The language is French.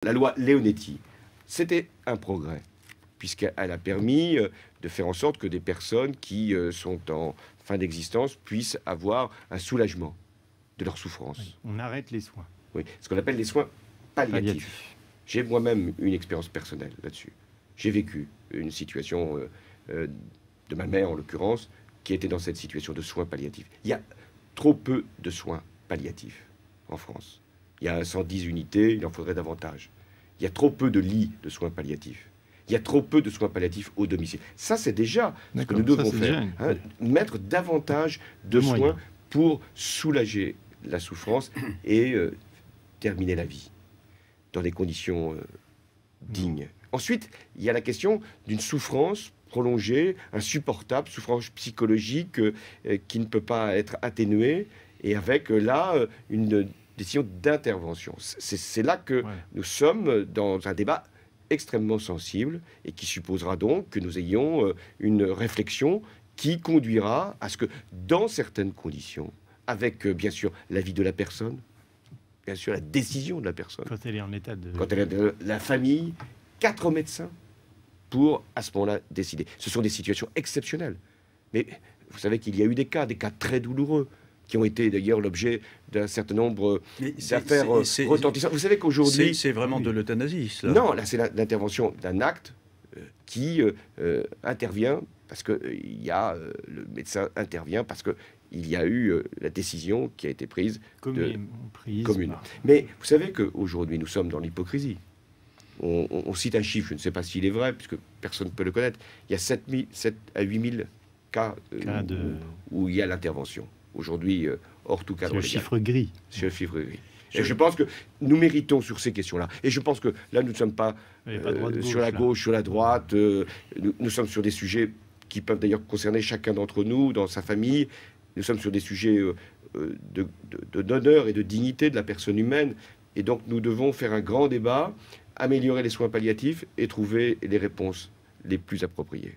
La loi Leonetti, c'était un progrès, puisqu'elle a permis de faire en sorte que des personnes qui sont en fin d'existence puissent avoir un soulagement de leur souffrance. Oui, on arrête les soins. Oui, ce qu'on appelle les soins palliatifs. J'ai moi-même une expérience personnelle là-dessus. J'ai vécu une situation de ma mère, en l'occurrence, qui était dans cette situation de soins palliatifs. Il y a trop peu de soins palliatifs en France. Il y a 110 unités, il en faudrait davantage. Il y a trop peu de lits de soins palliatifs. Il y a trop peu de soins palliatifs au domicile. Ça, c'est déjà ce que nous devons faire. Hein, mettre davantage de soins pour soulager la souffrance et terminer la vie dans des conditions dignes. Ensuite, il y a la question d'une souffrance prolongée, insupportable, souffrance psychologique qui ne peut pas être atténuée, et avec là une décision d'intervention. C'est là que nous sommes dans un débat extrêmement sensible et qui supposera donc que nous ayons une réflexion qui conduira à ce que, dans certaines conditions, avec bien sûr l'avis de la personne, bien sûr la décision de la personne, quand elle est en état de... quand elle est de la famille, 4 médecins pour, à ce moment-là, décider. Ce sont des situations exceptionnelles. Mais vous savez qu'il y a eu des cas très douloureux, qui ont été d'ailleurs l'objet d'un certain nombre d'affaires retentissantes. Vous savez qu'aujourd'hui... C'est vraiment de l'euthanasie, cela. Non, là, c'est l'intervention d'un acte qui intervient parce que le médecin intervient parce qu'il y a eu la décision qui a été prise commune. Mais vous savez qu'aujourd'hui, nous sommes dans l'hypocrisie. On cite un chiffre, je ne sais pas s'il est vrai, puisque personne ne peut le connaître. Il y a 7 à 8 000 cas où il y a l'intervention. Aujourd'hui, hors tout cadre légal. C'est le chiffre gris. C'est le chiffre gris. Et je pense que nous méritons sur ces questions-là. Et je pense que là, nous ne sommes pas sur la gauche, sur la droite. Nous sommes sur des sujets qui peuvent d'ailleurs concerner chacun d'entre nous, dans sa famille. Nous sommes sur des sujets d'honneur et de dignité de la personne humaine. Et donc, nous devons faire un grand débat, améliorer les soins palliatifs et trouver les réponses les plus appropriées.